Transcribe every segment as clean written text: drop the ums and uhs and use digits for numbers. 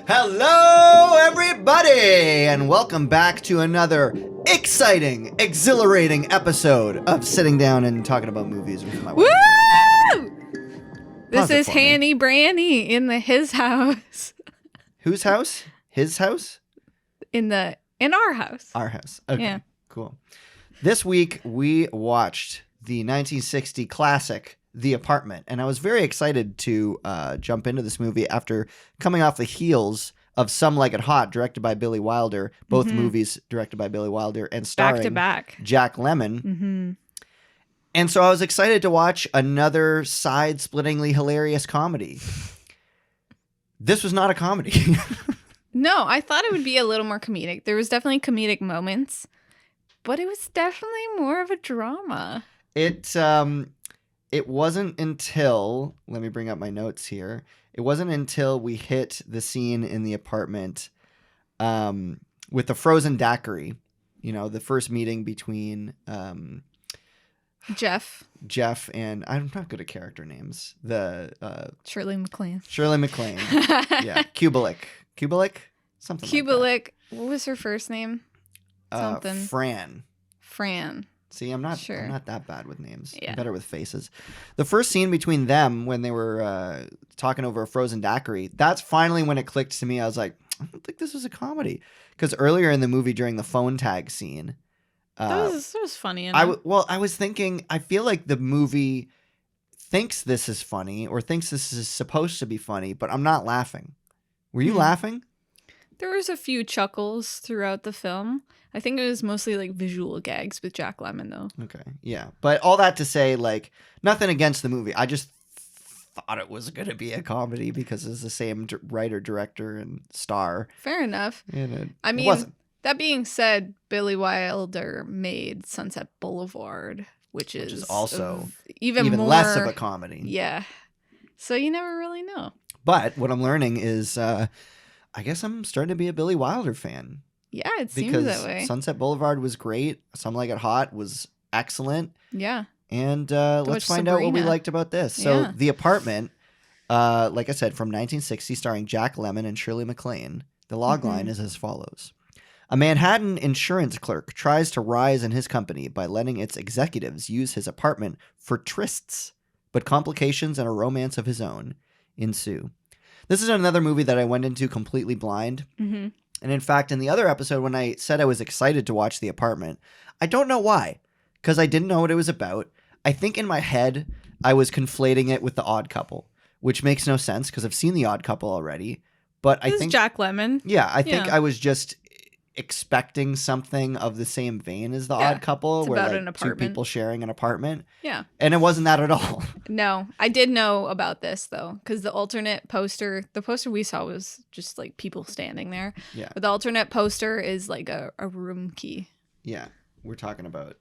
Hello, everybody, and welcome back to another exciting, exhilarating episode of Sitting Down and Talking About Movies with my wife. Woo! This is Hanny Branny in his house. Whose house? His house? In our house. Our house. Okay, yeah. Cool. This week, we watched the 1960 classic, The Apartment, and I was very excited to jump into this movie after coming off the heels of Some Like It Hot, directed by Billy Wilder, both movies directed by Billy Wilder and starring back to back Jack Lemmon. Mm-hmm. And so I was excited to watch another side-splittingly hilarious comedy. This was not a comedy. No, I thought it would be a little more comedic. There was definitely comedic moments, but it was definitely more of a drama. It wasn't until, let me bring up my notes here. It wasn't until we hit the scene in the apartment with the frozen daiquiri, you know, the first meeting between Jeff and, I'm not good at character names. Shirley MacLaine. Yeah. Kubelik? Something like Kubelik. What was her first name? Something. Fran. See, I'm not that bad with names. Yeah. I'm better with faces. The first scene between them when they were talking over a frozen daiquiri, that's finally when it clicked to me. I was like, I don't think this was a comedy. Because earlier in the movie during the phone tag scene, that was funny enough. I was thinking, I feel like the movie thinks this is funny or thinks this is supposed to be funny, but I'm not laughing. Were you laughing? There was a few chuckles throughout the film. I think it was mostly like visual gags with Jack Lemmon, though. Okay, yeah. But all that to say, like, nothing against the movie. I just thought it was going to be a comedy because it's the same writer, director, and star. Fair enough. And it wasn't. That being said, Billy Wilder made Sunset Boulevard, which is also even more, less of a comedy. Yeah. So you never really know. But what I'm learning is I guess I'm starting to be a Billy Wilder fan. Yeah, it seems that way. Sunset Boulevard was great. Some Like It Hot was excellent. Yeah. And let's find out what we liked about this. So The Apartment, like I said, from 1960, starring Jack Lemmon and Shirley MacLaine. The logline is as follows. A Manhattan insurance clerk tries to rise in his company by letting its executives use his apartment for trysts, but complications and a romance of his own ensue. This is another movie that I went into completely blind. Mm-hmm. And in fact, in the other episode, when I said I was excited to watch The Apartment, I don't know why, because I didn't know what it was about. I think in my head, I was conflating it with The Odd Couple, which makes no sense because I've seen The Odd Couple already. But I think Jack Lemmon. Yeah, I think I was just expecting something of the same vein as The Odd Couple, where like two people sharing an apartment. Yeah. And it wasn't that at all. No, I did know about this though, because the poster we saw was just like people standing there. Yeah. But the alternate poster is like a room key. Yeah. We're talking about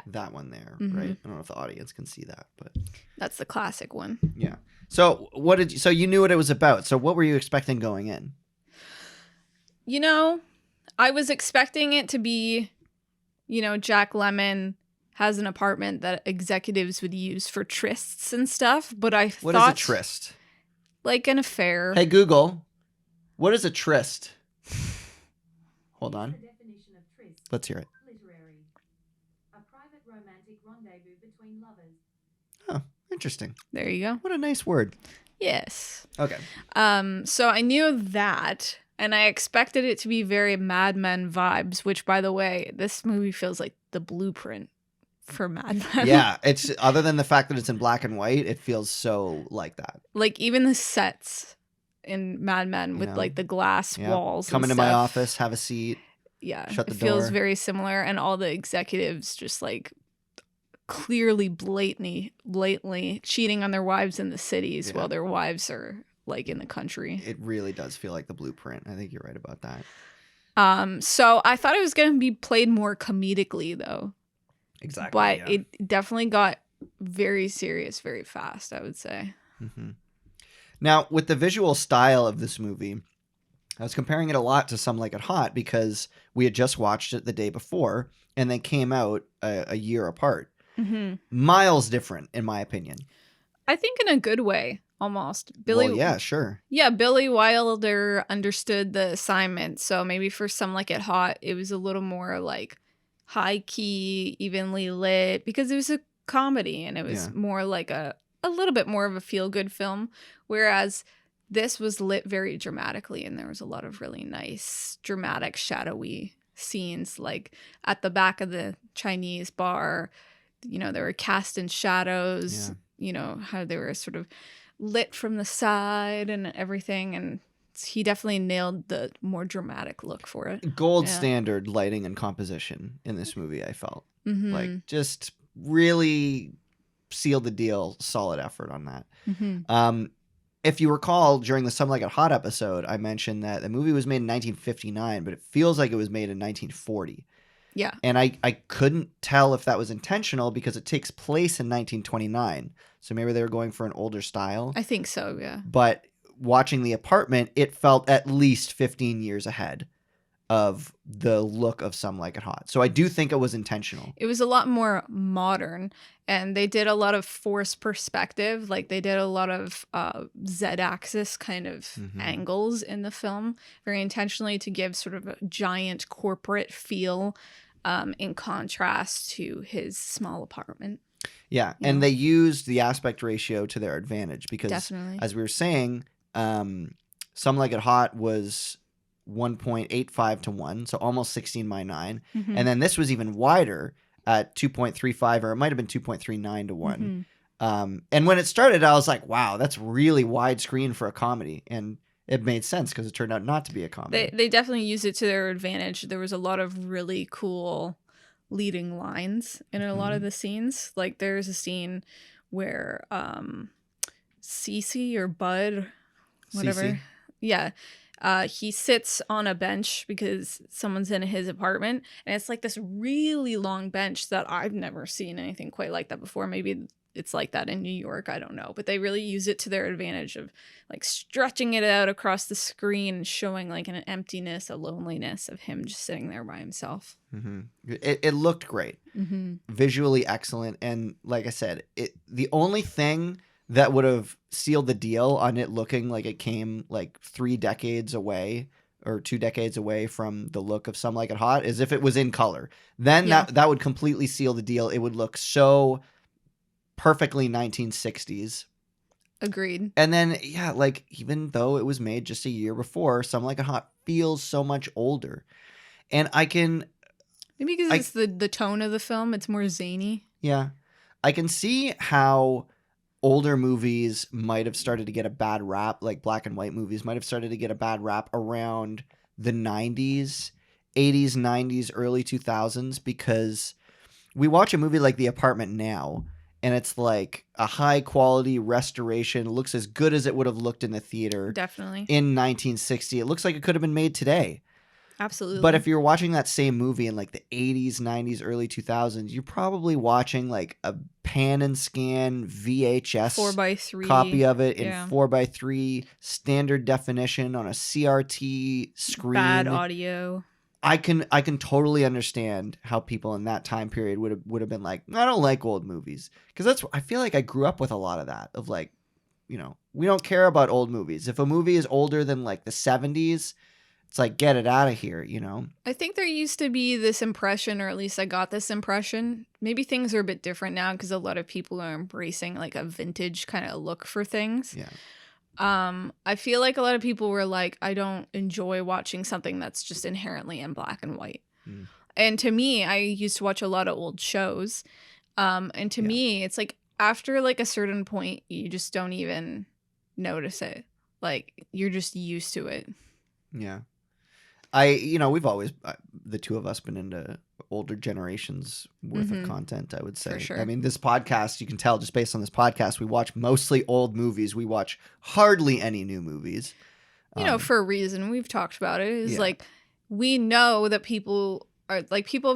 that one there, right? I don't know if the audience can see that, but that's the classic one. Yeah. So so you knew what it was about. So what were you expecting going in? You know, I was expecting it to be, Jack Lemmon has an apartment that executives would use for trysts and stuff, but What is a tryst? Like an affair. Hey, Google, what is a tryst? Hold on. Let's hear it. Literary. A private romantic rendezvous between lovers. Oh, interesting. There you go. What a nice word. Yes. Okay. So I knew that. And I expected it to be very Mad Men vibes, which, by the way, this movie feels like the blueprint for Mad Men. Yeah, it's other than the fact that it's in black and white, it feels so like that. Like even the sets in Mad Men with like the glass walls. Come into my office, have a seat. Yeah, shut the door. It feels very similar, and all the executives just like clearly, blatantly cheating on their wives in the cities while their wives are like in the country. It really does feel like the blueprint. I think you're right about that. So I thought it was going to be played more comedically though. Exactly. But it definitely got very serious very fast, I would say. Mm-hmm. Now, with the visual style of this movie, I was comparing it a lot to Some Like It Hot because we had just watched it the day before and they came out a year apart. Mm-hmm. Miles different, in my opinion. I think in a good way. almost. Well, yeah, sure. Yeah, Billy Wilder understood the assignment. So maybe for Some Like It Hot, it was a little more like high key, evenly lit, because it was a comedy and it was more like a little bit more of a feel good film. Whereas this was lit very dramatically, and there was a lot of really nice, dramatic, shadowy scenes, like at the back of the Chinese bar. You know, they were cast in shadows. You know, how they were sort of lit from the side and everything. And he definitely nailed the more dramatic look for it. Gold standard lighting and composition in this movie, I felt. Like, just really sealed the deal. Solid effort on that. If you recall, during the Some Like It Hot episode, I mentioned that the movie was made in 1959, but it feels like it was made in 1940. Yeah. And I couldn't tell if that was intentional because it takes place in 1929. So maybe they were going for an older style. I think so, yeah. But watching The Apartment, it felt at least 15 years ahead of the look of Some Like It Hot. So I do think it was intentional. It was a lot more modern, and they did a lot of forced perspective. Like, they did a lot of Z-axis kind of angles in the film, very intentionally, to give sort of a giant corporate feel in contrast to his small apartment. Yeah, and they used the aspect ratio to their advantage because, as we were saying, Some Like It Hot was 1.85 to 1, so almost 16:9. And then this was even wider at 2.35, or it might have been 2.39 to 1. And when it started, I was like, wow, that's really widescreen for a comedy. And it made sense because it turned out not to be a comedy. They definitely used it to their advantage. There was a lot of really cool leading lines in a lot of the scenes. Like, there's a scene where Cece or Bud, whatever. Cece. Yeah. He sits on a bench because someone's in his apartment, and it's like this really long bench that I've never seen anything quite like that before. Maybe it's like that in New York, I don't know, but they really use it to their advantage of like stretching it out across the screen and showing like an emptiness, a loneliness of him just sitting there by himself. It looked great, visually excellent, and like I said, the only thing that would have sealed the deal on it looking like it came like 3 decades away or 2 decades away from the look of Some Like It Hot is if it was in color. Then that would completely seal the deal. It would look so perfectly 1960s. Agreed. And then, yeah, like, even though it was made just a year before, Some Like It Hot feels so much older. And I can... Maybe because it's the tone of the film. It's more zany. Yeah. I can see how older movies might have started to get a bad rap, like black and white movies might have started to get a bad rap around the 90s, 80s, 90s, early 2000s, because we watch a movie like The Apartment now, and it's like a high quality restoration. It looks as good as it would have looked in the theater. Definitely. In 1960. It looks like it could have been made today. Absolutely. But if you're watching that same movie in like the 80s, 90s, early 2000s, you're probably watching like a pan and scan VHS 4:3 copy of it in 4:3 standard definition on a CRT screen. Bad audio. I can totally understand how people in that time period would have been like, I don't like old movies, because I feel like I grew up with a lot of that of like, you know, we don't care about old movies. If a movie is older than like the 70s, it's like, get it out of here, you know? I think there used to be this impression, or at least I got this impression. Maybe things are a bit different now because a lot of people are embracing like a vintage kind of look for things. Yeah. I feel like a lot of people were like, I don't enjoy watching something that's just inherently in black and white. And to me, I used to watch a lot of old shows. And to me, it's like after like a certain point, you just don't even notice it. Like, you're just used to it. Yeah. We've always, the two of us, been into older generations worth of content, I would say. For sure. I mean, this podcast, you can tell just based on this podcast, we watch mostly old movies. We watch hardly any new movies. For a reason. We've talked about it. It's like, we know that people have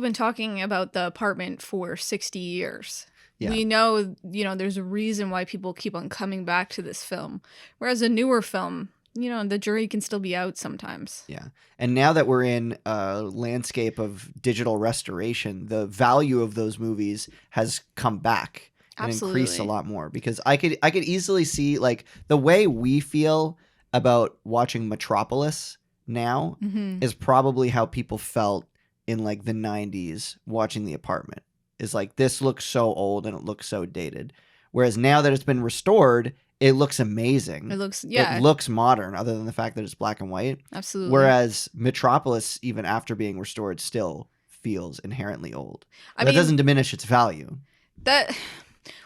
been talking about The Apartment for 60 years. Yeah. We know, there's a reason why people keep on coming back to this film. Whereas a newer film, the jury can still be out sometimes. Yeah. And now that we're in a landscape of digital restoration, the value of those movies has come back. and increase a lot more, because I could easily see like the way we feel about watching Metropolis now is probably how people felt in like the 90s watching The Apartment. Is like, this looks so old and it looks so dated. Whereas now that it's been restored, it looks amazing. It looks modern, other than the fact that it's black and white. Absolutely. Whereas Metropolis, even after being restored, still feels inherently old. That doesn't diminish its value.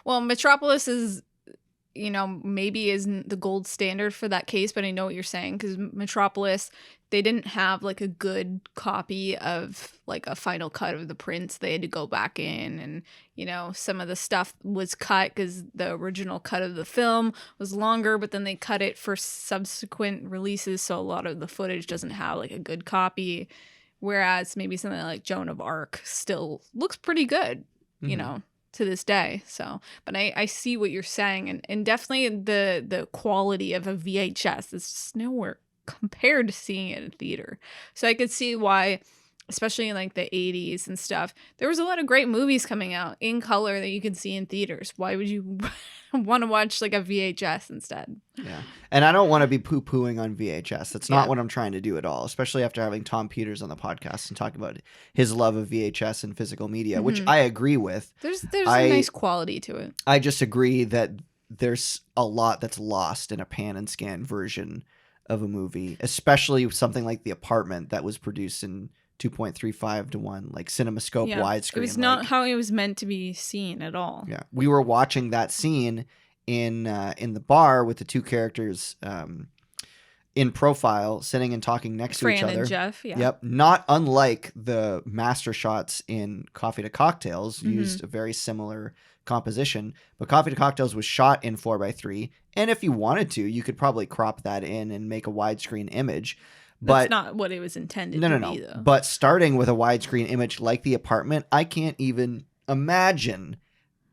Well, Metropolis is, maybe isn't the gold standard for that case, but I know what you're saying, because Metropolis, they didn't have like a good copy of like a final cut of the prints. They had to go back in, and some of the stuff was cut because the original cut of the film was longer, but then they cut it for subsequent releases, so a lot of the footage doesn't have like a good copy. Whereas maybe something like Joan of Arc still looks pretty good, to this day. So, but I see what you're saying, and definitely the quality of a VHS is just nowhere compared to seeing it in theater. So I could see why, especially in like the 80s and stuff, there was a lot of great movies coming out in color that you could see in theaters. Why would you want to watch like a VHS instead? Yeah. And I don't want to be poo-pooing on VHS. That's not what I'm trying to do at all, especially after having Tom Peters on the podcast and talking about his love of VHS and physical media, which I agree with. There's a nice quality to it. I just agree that there's a lot that's lost in a pan and scan version of a movie, especially something like The Apartment that was produced in 2.35 to 1, like CinemaScope widescreen. It was not how it was meant to be seen at all. Yeah. We were watching that scene in the bar with the two characters in profile, sitting and talking next to each other. Fran and Jeff, yeah. Yep. Not unlike the master shots in Coffee to Cocktails, used a very similar composition, but Coffee to Cocktails was shot in 4:3, and if you wanted to, you could probably crop that in and make a widescreen image. That's not what it was intended to be, though. But starting with a widescreen image like The Apartment, I can't even imagine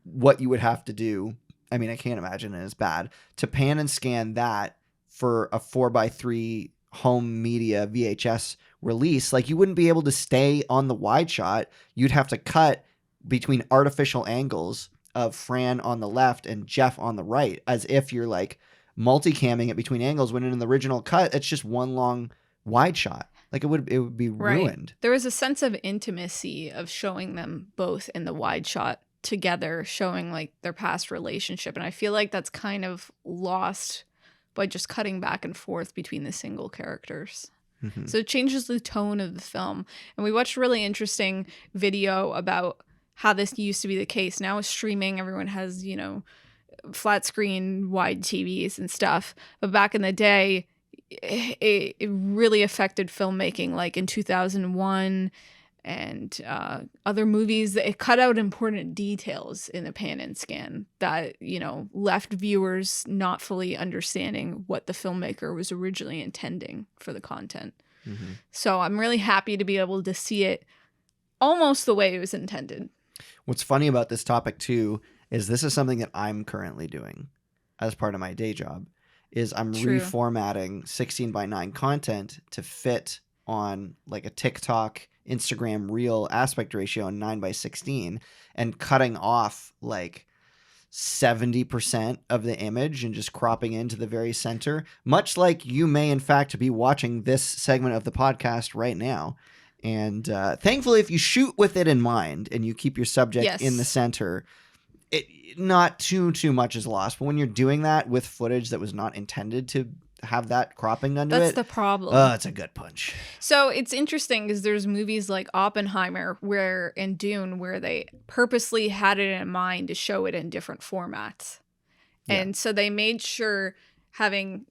what you would have to do. I mean, I can't imagine it as bad to pan and scan that for a 4:3 home media VHS release. Like, you wouldn't be able to stay on the wide shot. You'd have to cut between artificial angles of Fran on the left and Jeff on the right, as if you're like multicamming it between angles, when in the original cut, it's just one long wide shot. Like, it would be ruined. There was a sense of intimacy of showing them both in the wide shot together, showing like their past relationship, and I feel like that's kind of lost by just cutting back and forth between the single characters. So it changes the tone of the film. And we watched a really interesting video about how this used to be the case. Now with streaming, everyone has, flat screen wide TVs and stuff, but back in the day, it really affected filmmaking, like in 2001 and other movies. It cut out important details in the pan and scan that, left viewers not fully understanding what the filmmaker was originally intending for the content. So I'm really happy to be able to see it almost the way it was intended. What's funny about this topic too is this is something that I'm currently doing as part of my day job. Is I'm reformatting 16:9 content to fit on like a TikTok, Instagram Reel aspect ratio in 9:16, and cutting off like 70% of the image and just cropping into the very center, much like you may in fact be watching this segment of the podcast right now. And thankfully, if you shoot with it in mind and you keep your subject in the center, not too much is lost. But when you're doing that with footage that was not intended to have that cropping done to it, that's the problem. It's a gut punch. So it's interesting because there's movies like Oppenheimer and Dune where they purposely had it in mind to show it in different formats. And so they made sure having,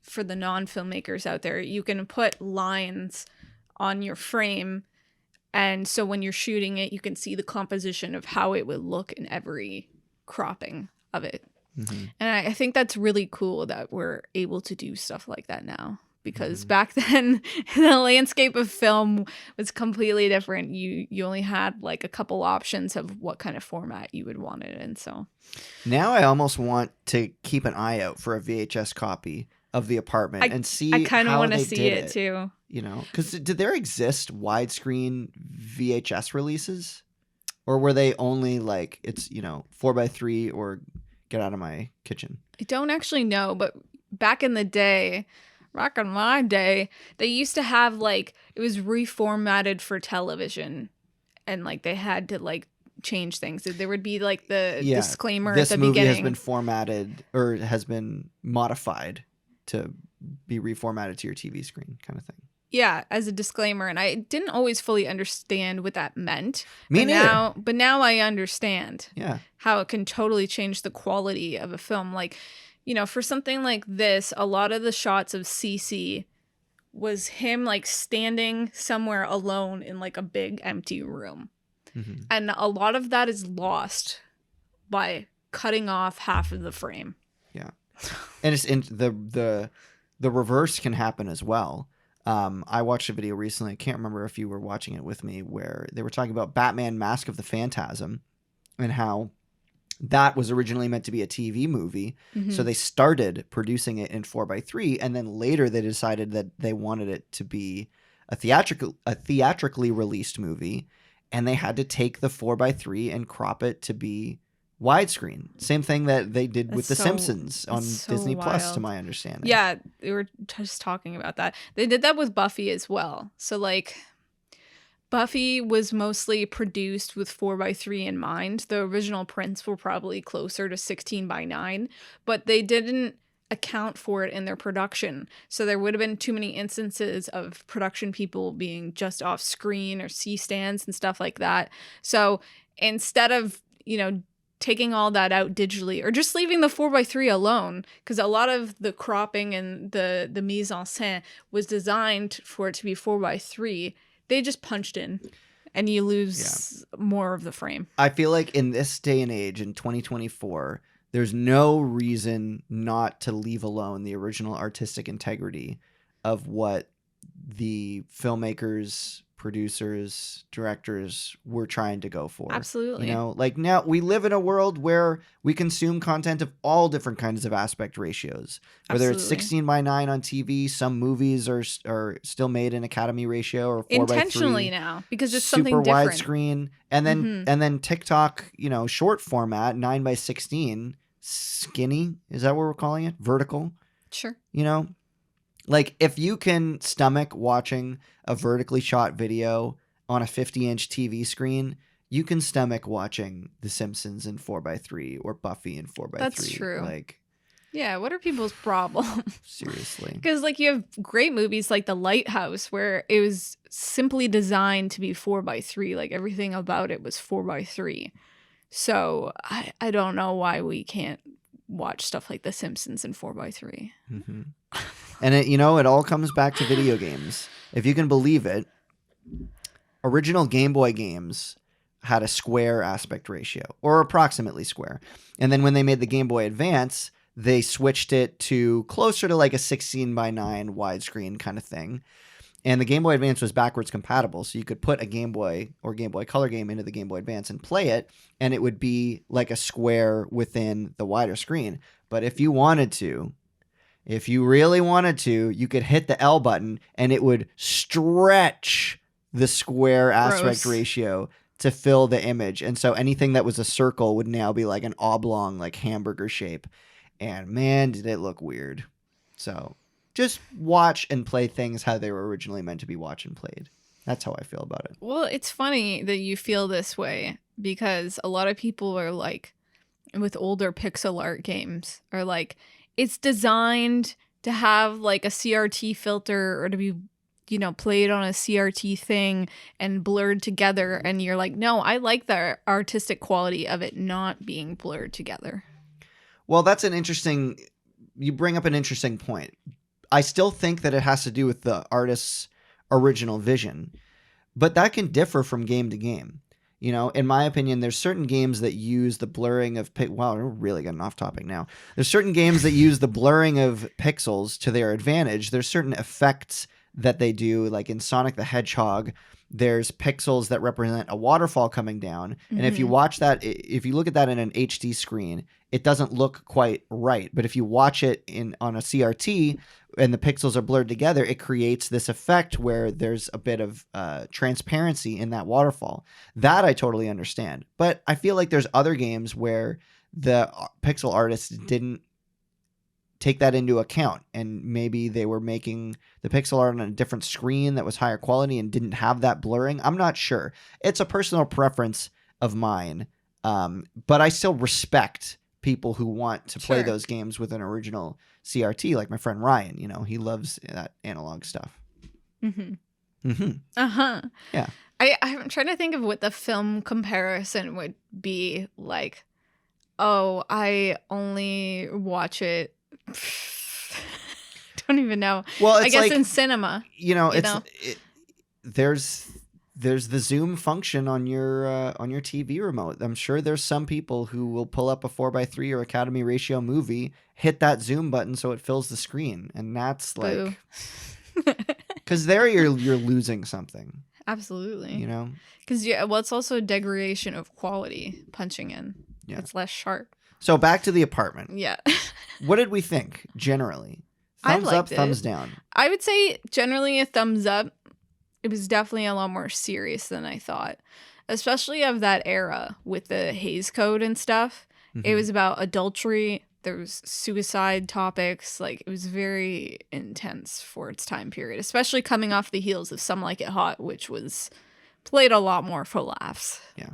for the non-filmmakers out there, you can put lines on your frame, and so when you're shooting it, you can see the composition of how it would look in every cropping of it. And I think that's really cool that we're able to do stuff like that now, because back then the landscape of film was completely different. You only had like a couple options of what kind of format you would want it in. So now I almost want to keep an eye out for a VHS copy of The Apartment and see. I kind of want to see it too. Because did there exist widescreen VHS releases? Or were they only like, it's, 4x3 or get out of my kitchen? I don't actually know, but back in my day, they used to have like, it was reformatted for television, and like they had to like change things. There would be like the disclaimer at the beginning. This movie has been formatted or has been modified to be reformatted to your TV screen kind of thing. Yeah, as a disclaimer, and I didn't always fully understand what that meant. Me neither. But now I understand. Yeah. How it can totally change the quality of a film. Like, for something like this, a lot of the shots of Cece was him like standing somewhere alone in like a big empty room. Mm-hmm. And a lot of that is lost by cutting off half of the frame. Yeah. And it's in the reverse can happen as well. I watched a video recently. I can't remember if you were watching it with me, where they were talking about Batman Mask of the Phantasm and how that was originally meant to be a TV movie. Mm-hmm. So they started producing it in 4x3, and then later they decided that they wanted it to be a theatrically released movie, and they had to take the 4x3 and crop it to be widescreen. Same thing that they did with The Simpsons on Disney Plus, to my understanding. Yeah, we were just talking about that. They did that with Buffy as well. So like Buffy was mostly produced with 4x3 in mind. The original prints were probably closer to 16:9, but they didn't account for it in their production. So there would have been too many instances of production people being just off screen or C-stands and stuff like that. So instead of, taking all that out digitally or just leaving the 4x3 alone, because a lot of the cropping and the mise en scène was designed for it to be 4x3, they just punched in and you lose more of the frame. I feel like in this day and age, in 2024, there's no reason not to leave alone the original artistic integrity of what the filmmakers, producers, directors were trying to go for. Absolutely. Like now we live in a world where we consume content of all different kinds of aspect ratios. Whether it's 16:9 on TV, some movies are still made in Academy ratio or 4:3. Intentionally now, because it's something different. Super widescreen, and then TikTok, short format 9:16, skinny. Is that what we're calling it? Vertical. Sure. Like, if you can stomach watching a vertically shot video on a 50-inch TV screen, you can stomach watching The Simpsons in 4:3 or Buffy in 4:3. That's true. Like, yeah, what are people's problems? Seriously. Because, like, you have great movies like The Lighthouse, where it was simply designed to be 4:3. Like, everything about it was 4:3. So, I don't know why we can't watch stuff like The Simpsons in 4:3. Mm-hmm. And it all comes back to video games. If you can believe it, original Game Boy games had a square aspect ratio, or approximately square. And then when they made the Game Boy Advance, they switched it to closer to like a 16:9 widescreen kind of thing. And the Game Boy Advance was backwards compatible, so you could put a Game Boy or Game Boy Color game into the Game Boy Advance and play it, and it would be like a square within the wider screen. But if you really wanted to, you could hit the L button, and it would stretch the square aspect ratio to fill the image. And so anything that was a circle would now be like an oblong, like hamburger shape. And man, did it look weird. So just watch and play things how they were originally meant to be watched and played. That's how I feel about it. Well, it's funny that you feel this way, because a lot of people are like, with older pixel art games, are like, it's designed to have like a CRT filter or to be, played on a CRT thing and blurred together. And you're like, no, I like the artistic quality of it not being blurred together. Well, you bring up an interesting point. I still think that it has to do with the artist's original vision, but that can differ from game to game. In my opinion, there's certain games that use the blurring of wow, we're really getting off topic now. There's certain games that use the blurring of pixels to their advantage. There's certain effects that they do, like in Sonic the Hedgehog, there's pixels that represent a waterfall coming down. Mm-hmm. And if you look at that in an HD screen, it doesn't look quite right. But if you watch it on a CRT and the pixels are blurred together, it creates this effect where there's a bit of transparency in that waterfall. That I totally understand. But I feel like there's other games where the pixel artists didn't take that into account, and maybe they were making the pixel art on a different screen that was higher quality and didn't have that blurring. I'm not sure. It's a personal preference of mine, but I still respect people who want to play those games with an original CRT, like my friend Ryan. You know, he loves that analog stuff. Yeah. I'm trying to think of what the film comparison would be like. Oh, I only watch it. Don't even know. Well, I guess like, in cinema. There's the zoom function on your TV remote. I'm sure there's some people who will pull up a 4:3 or Academy ratio movie, hit that zoom button so it fills the screen, and that's like, because there you're losing something. Absolutely. You know, because it's also a degradation of quality punching in. Yeah, it's less sharp. So back to the apartment. Yeah. What did we think generally? Thumbs up, thumbs down. I would say generally a thumbs up. It was definitely a lot more serious than I thought, especially of that era with the Hays Code and stuff. It was about adultery. There was suicide topics. Like, it was very intense for its time period, especially coming off the heels of Some Like It Hot, which was played a lot more for laughs. Yeah.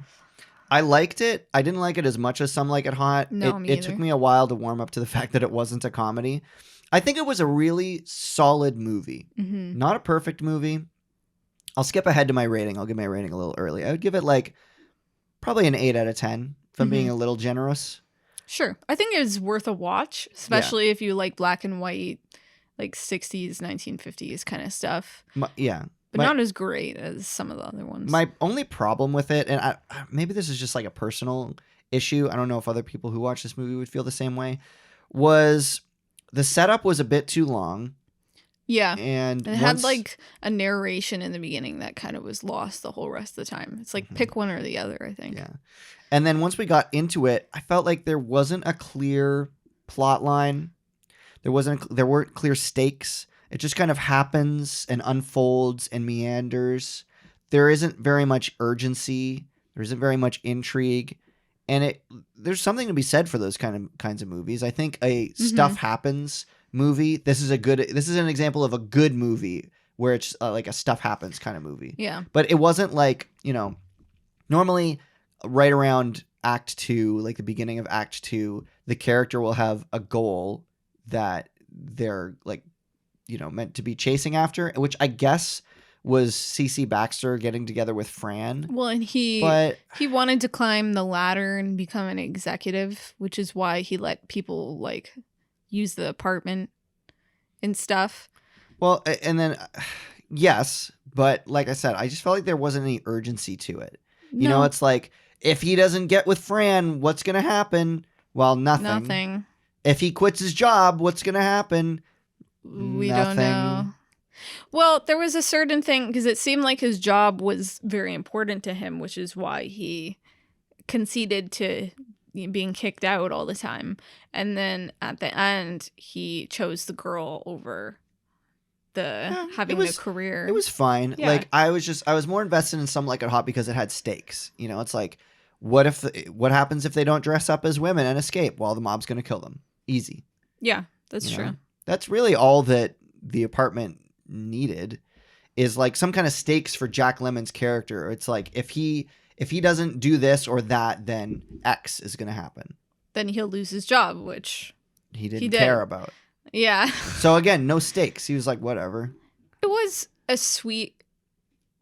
I liked it. I didn't like it as much as Some Like It Hot. No, it took me a while to warm up to the fact that it wasn't a comedy. I think it was a really solid movie. Not a perfect movie. I'll skip ahead to my rating. I'll give my rating a little early. I would give it like probably an 8 out of 10 if I'm being a little generous. Sure. I think it's worth a watch, especially if you like black and white, like 60s, 1950s kind of stuff. Yeah. But not as great as some of the other ones. My only problem with it, and maybe this is just like a personal issue, I don't know if other people who watch this movie would feel the same way, was the setup was a bit too long. Yeah. And it had like a narration in the beginning that kind of was lost the whole rest of the time. It's like pick one or the other, I think. Yeah. And then once we got into it, I felt like there wasn't a clear plot line. There weren't clear stakes. It just kind of happens and unfolds and meanders. There isn't very much urgency. There isn't very much intrigue. And there's something to be said for those kinds of movies. I think a stuff happens movie. This is an example of a good movie where it's like a stuff happens kind of movie. Yeah. But it wasn't like, normally right around Act 2, like the beginning of Act 2, the character will have a goal that they're like, meant to be chasing after, which I guess was CC Baxter getting together with Fran. Well, and he wanted to climb the ladder and become an executive, which is why he let people like use the apartment and stuff. Well, and then yes, but like I said, I just felt like there wasn't any urgency to it. No. It's like, if he doesn't get with Fran, what's going to happen? Well, nothing. If he quits his job, what's going to happen? We don't know. Well, there was a certain thing, because it seemed like his job was very important to him, which is why he conceded to being kicked out all the time. And then at the end, he chose the girl over having a career. It was fine. Yeah. Like, I was more invested in Some Like It Hot because it had stakes. It's like, what happens if they don't dress up as women and escape? Well, the mob's going to kill them. Easy. Yeah, that's true. That's really all that the apartment needed, is like some kind of stakes for Jack Lemmon's character. It's like, if he doesn't do this or that, then X is going to happen. Then he'll lose his job, which he didn't care about. Yeah. So again, no stakes. He was like, whatever. It was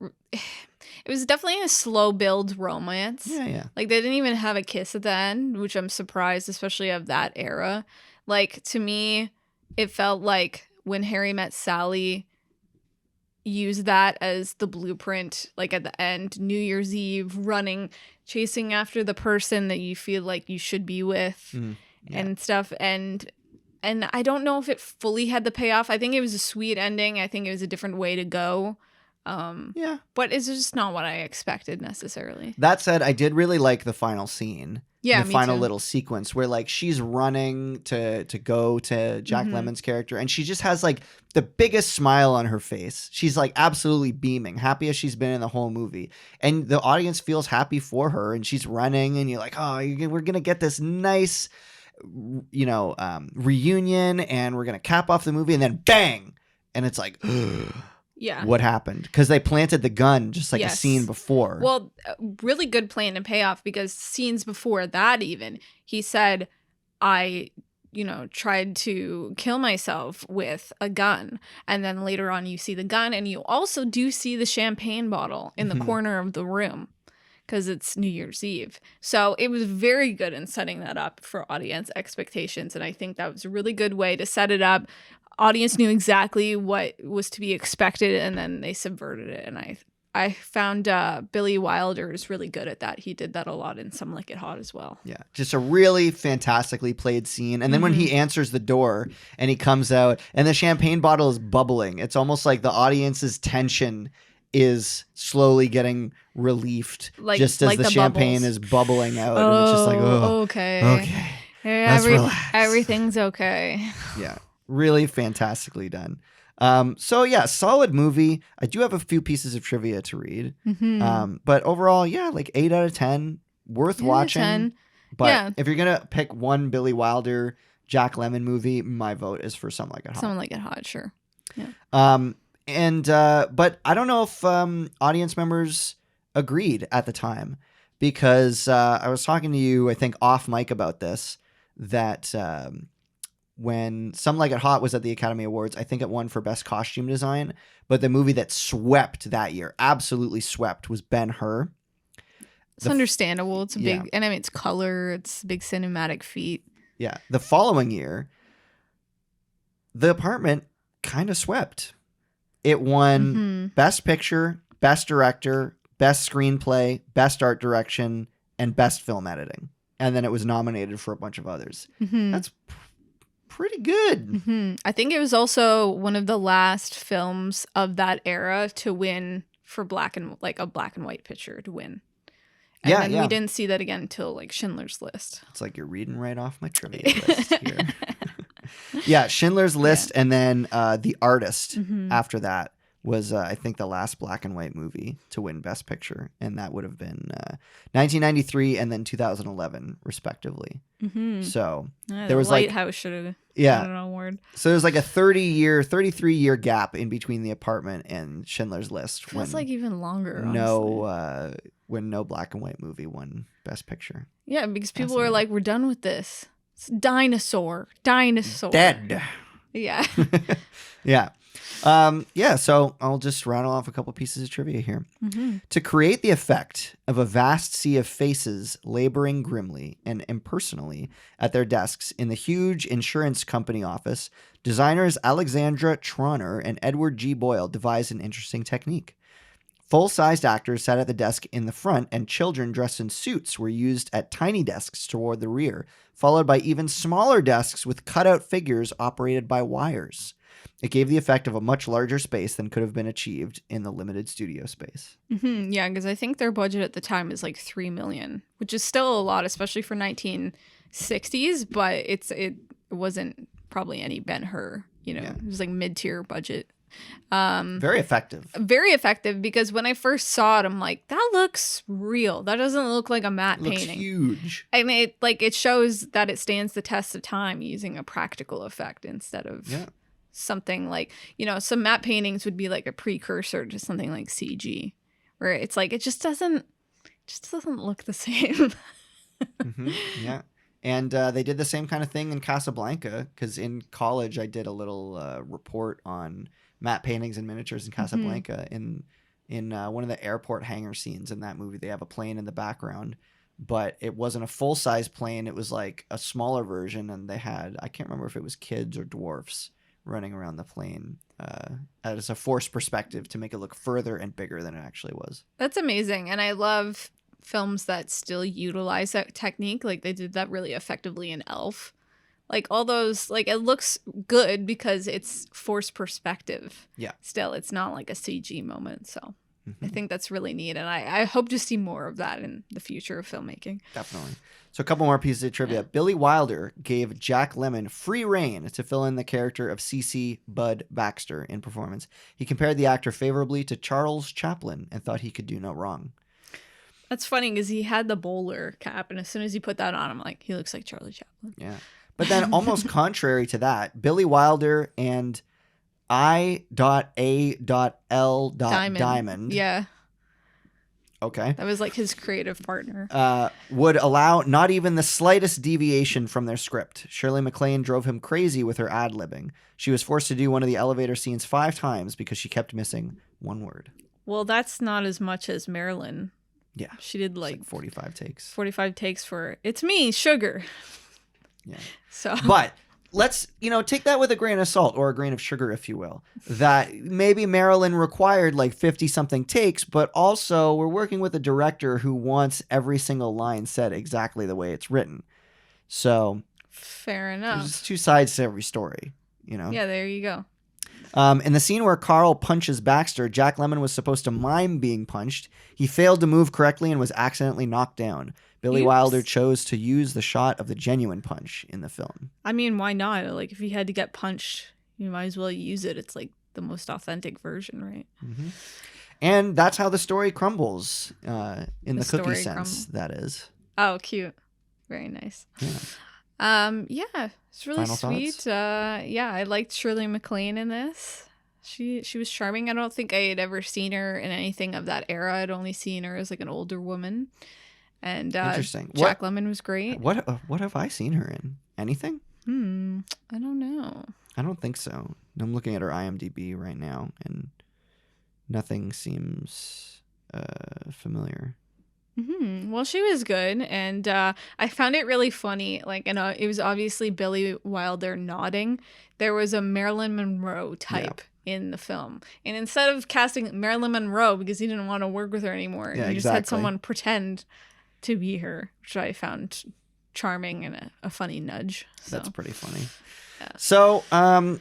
it was definitely a slow build romance. Yeah. Like, they didn't even have a kiss at the end, which I'm surprised, especially of that era. Like, to me, it felt like when Harry Met Sally used that as the blueprint, like at the end, New Year's Eve, running, chasing after the person that you feel like you should be with and stuff. And I don't know if it fully had the payoff. I think it was a sweet ending. I think it was a different way to go. Yeah. But it's just not what I expected necessarily. That said, I did really like the final scene Yeah, the me final too. little sequence where like she's running to go to Jack Lemmon's character, and she just has like the biggest smile on her face. She's like absolutely beaming, happy as she's been in the whole movie, and the audience feels happy for her, and she's running, and you're like, oh, we're gonna get this nice, reunion, and we're gonna cap off the movie, and then bang, and it's like. Yeah. What happened? Because they planted the gun just like a Yes. scene before. Well, really good plan and payoff, because scenes before that, even he said, I, tried to kill myself with a gun. And then later on, you see the gun, and you also do see the champagne bottle in the corner of the room, because it's New Year's Eve. So it was very good in setting that up for audience expectations. And I think that was a really good way to set it up. Audience knew exactly what was to be expected, and then they subverted it. And I found Billy Wilder is really good at that. He did that a lot in Some Like It Hot as well. Yeah, just a really fantastically played scene. And then when he answers the door and he comes out and the champagne bottle is bubbling, it's almost like the audience's tension is slowly getting relieved, just as the champagne is bubbling out. And it's just like, okay. Everything's okay. Yeah, really fantastically done. So yeah, solid movie. I do have a few pieces of trivia to read. But overall, yeah, like 8 out of 10, worth watching. 10. But if you're gonna pick one Billy Wilder, Jack Lemmon movie, my vote is for Some Like It Hot. Some Like It Hot, sure. Yeah. But I don't know if audience members agreed at the time, because I was talking to you, I think, off mic about this, that when Some Like It Hot was at the Academy Awards, I think it won for Best Costume Design, but the movie that swept that year, absolutely swept, was Ben-Hur. It's understandable. It's a big, and I mean, it's color, it's a big cinematic feat. Yeah. The following year, The Apartment kind of swept. It won Best Picture, Best Director, Best Screenplay, Best Art Direction, and Best Film Editing. And then it was nominated for a bunch of others. That's pretty good. I think it was also one of the last films of that era to win for a black and white picture to win. And then we didn't see that again until like Schindler's List. It's like you're reading right off my trivia list here. Yeah, Schindler's List, and then The Artist after that was, I think, the last black and white movie to win Best Picture. And that would have been 1993 and then 2011, respectively. So there was Lighthouse should have gotten an award. So there's like a 33-year gap in between The Apartment and Schindler's List. Feels like even longer, when no black and white movie won Best Picture. Yeah, because people were like, we're done with this. It's dinosaur. Dead. Yeah. Yeah. So I'll just rattle off a couple pieces of trivia here. To create the effect of a vast sea of faces laboring grimly and impersonally at their desks in the huge insurance company office, designers Alexandra Tronner and Edward G. Boyle devised an interesting technique. Full-sized actors sat at the desk in the front, and children dressed in suits were used at tiny desks toward the rear, followed by even smaller desks with cutout figures operated by wires. It gave the effect of a much larger space than could have been achieved in the limited studio space. Yeah, because I think their budget at the time is like $3 million, which is still a lot, especially for 1960s, but it wasn't probably any Ben-Hur, It was like mid-tier budget. Very effective, because when I first saw it, I'm like, that looks real. That doesn't look like a matte painting. Looks huge. I mean, it shows that it stands the test of time using a practical effect instead of something like, some matte paintings would be like a precursor to something like CG, where it's like it just doesn't look the same. Yeah. And they did the same kind of thing in Casablanca, because in college I did a little report on matte paintings and miniatures in Casablanca. In one of the airport hangar scenes in that movie, they have a plane in the background, but it wasn't a full-size plane. It was like a smaller version, and they had, I can't remember if it was kids or dwarfs running around the plane as a forced perspective to make it look further and bigger than it actually was. That's amazing. And I love films that still utilize that technique. Like they did that really effectively in Elf. Like all those, like it looks good because it's forced perspective. Yeah. Still, it's not like a CG moment. So I think that's really neat. And I hope to see more of that in the future of filmmaking. Definitely. So a couple more pieces of trivia. Yeah. Billy Wilder gave Jack Lemmon free rein to fill in the character of C.C. Bud Baxter in performance. He compared the actor favorably to Charles Chaplin and thought he could do no wrong. That's funny because he had the bowler cap, and as soon as he put that on, I'm like, he looks like Charlie Chaplin. Yeah. But then almost contrary to that, Billy Wilder and I.A.L. Diamond. Yeah. Okay. That was like his creative partner. Would allow not even the slightest deviation from their script. Shirley MacLaine drove him crazy with her ad-libbing. She was forced to do one of the elevator scenes 5 times because she kept missing one word. Well, that's not as much as Marilyn. Yeah. She did like 45 takes. 45 takes for It's Me, Sugar. Yeah. So. But let's, take that with a grain of salt, or a grain of sugar, if you will. That maybe Marilyn required like 50-something takes, but also we're working with a director who wants every single line said exactly the way it's written. So fair enough. There's 2 sides to every story, Yeah, there you go. In the scene where Carl punches Baxter, Jack Lemmon was supposed to mime being punched. He failed to move correctly and was accidentally knocked down. Billy Wilder chose to use the shot of the genuine punch in the film. I mean, why not? Like, if you had to get punched, you might as well use it. It's like the most authentic version, right? Mm-hmm. And that's how the story crumbles, in the cookie sense, that is. Oh, cute. Very nice. Yeah. It's really Final sweet. Thoughts? I liked Shirley MacLaine in this. She was charming. I don't think I had ever seen her in anything of that era. I'd only seen her as like an older woman. And interesting. Jack Lemmon was great. What have I seen her in? Anything? I don't know. I don't think so. I'm looking at her IMDb right now, and nothing seems familiar. Well, she was good, and I found it really funny. Like, it was obviously Billy Wilder nodding. There was a Marilyn Monroe type in the film, and instead of casting Marilyn Monroe because he didn't want to work with her anymore, he just had someone pretend to be her, which I found charming and a funny nudge. So. That's pretty funny. Yeah. So,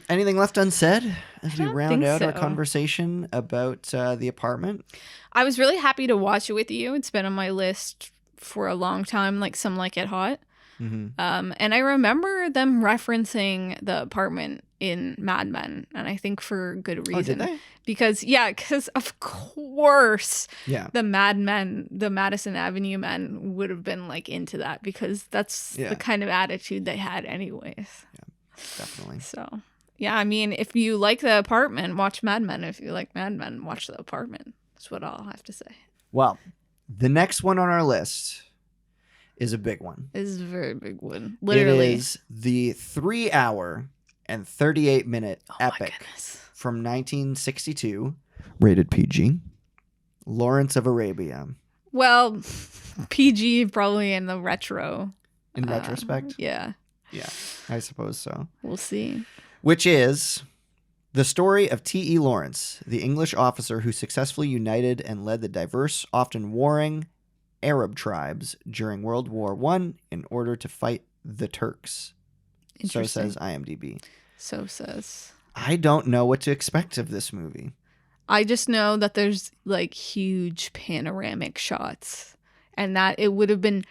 anything left unsaid as we round out our conversation about The Apartment? I was really happy to watch it with you. It's been on my list for a long time, like Some Like It Hot. Mm-hmm. And I remember them referencing The Apartment in Mad Men, and I think for good reason. Oh, did they? Because of course, the Madison Avenue men would have been like into that because that's the kind of attitude they had anyways. Yeah, definitely. So, I mean, if you like The Apartment, watch Mad Men. If you like Mad Men, watch The Apartment. That's what I'll have to say. Well, the next one on our list is a big one. It is a very big one. Literally. It is the 3-hour and 38-minute epic from 1962, rated PG, Lawrence of Arabia. Well, PG probably in the retro. In retrospect? Yeah. Yeah, I suppose so. We'll see. Which is the story of T.E. Lawrence, the English officer who successfully united and led the diverse, often warring Arab tribes during World War I in order to fight the Turks. So says IMDb. So says. I don't know what to expect of this movie. I just know that there's like huge panoramic shots and that it would have been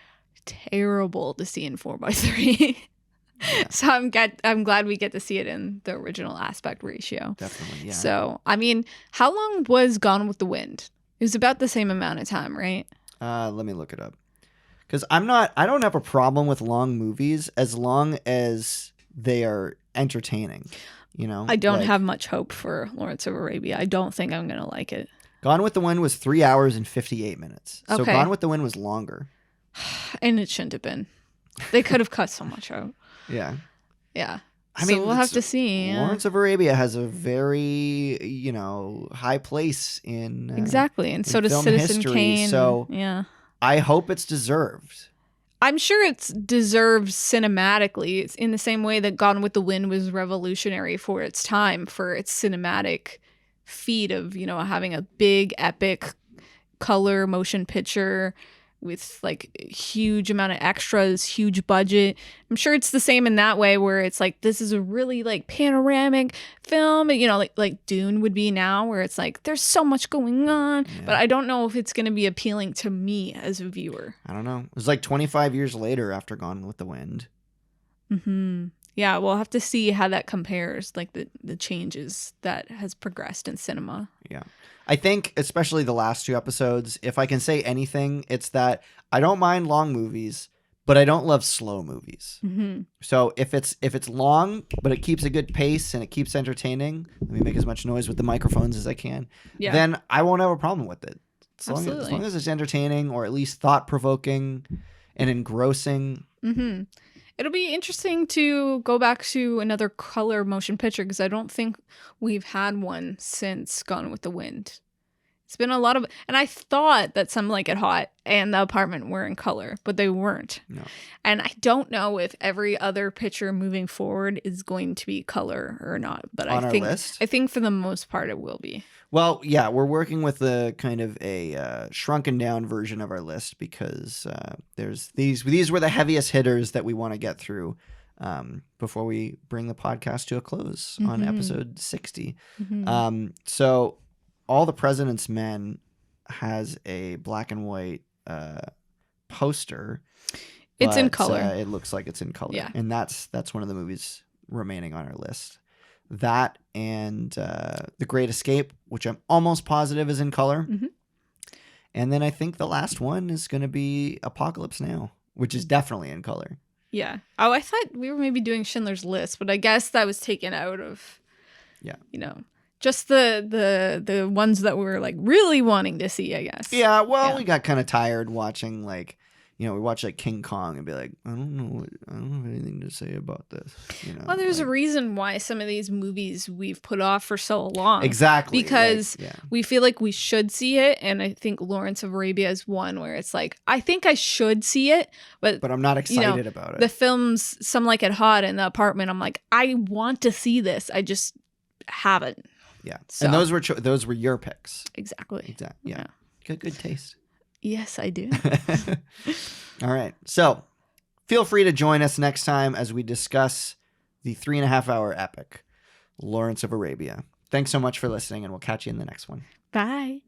terrible to see in 4:3. Yeah. So I'm glad we get to see it in the original aspect ratio. Definitely, yeah. So, I mean, how long was Gone with the Wind? It was about the same amount of time, right? Let me look it up. Because I don't have a problem with long movies as long as they are entertaining. I don't have much hope for Lawrence of Arabia. I don't think I'm going to like it. Gone with the Wind was 3 hours and 58 minutes. So Okay. Gone with the Wind was longer. And it shouldn't have been. They could have cut so much out. Yeah. Yeah. I mean, we'll have to see. Yeah. Lawrence of Arabia has a very, high place in exactly, and so does film Citizen history, Kane. So yeah, I hope it's deserved. I'm sure it's deserved cinematically. It's in the same way that Gone with the Wind was revolutionary for its time, for its cinematic feat of having a big epic color motion picture with like huge amount of extras, huge budget. I'm sure it's the same in that way where it's like this is a really like panoramic film, you know, like Dune would be now, where it's like there's so much going on, but I don't know if it's going to be appealing to me as a viewer. I don't know. It was like 25 years later after Gone with the Wind. Yeah, we'll have to see how that compares, like the changes that has progressed in cinema. Yeah. I think especially the last 2 episodes, if I can say anything, it's that I don't mind long movies, but I don't love slow movies. So if it's long, but it keeps a good pace and it keeps entertaining, let me make as much noise with the microphones as I can, then I won't have a problem with it. As long as it's entertaining or at least thought-provoking and engrossing. It'll be interesting to go back to another color motion picture because I don't think we've had one since Gone with the Wind. It's been a lot of, and I thought that Some Like It Hot and The Apartment were in color, but they weren't. No. And I don't know if every other picture moving forward is going to be color or not. But on our list? I think for the most part it will be. Well, yeah, we're working with a kind of a shrunken down version of our list because there's these were the heaviest hitters that we want to get through before we bring the podcast to a close on episode 60. So All the President's Men has a black and white poster. It's in color. It looks like it's in color. Yeah. And that's one of the movies remaining on our list. That and The Great Escape, which I'm almost positive is in color. And then I think the last one is going to be Apocalypse Now, which is definitely in color. Yeah. Oh, I thought we were maybe doing Schindler's List, but I guess that was taken out of, you know, just the ones that we're like really wanting to see, I guess. Yeah. Well, we got kind of tired watching like, you know, we watch like King Kong and be like, I don't have anything to say about this. You know, well, there's a reason why some of these movies we've put off for so long. Exactly. Because we feel like we should see it. And I think Lawrence of Arabia is one where it's like, I think I should see it, but I'm not excited about it. The films, Some Like It Hot and The Apartment, I'm like, I want to see this. I just haven't. Yeah. So. And those were your picks. Exactly. Yeah. Good taste. Yes, I do. All right. So feel free to join us next time as we discuss the 3.5-hour epic, Lawrence of Arabia. Thanks so much for listening, and we'll catch you in the next one. Bye.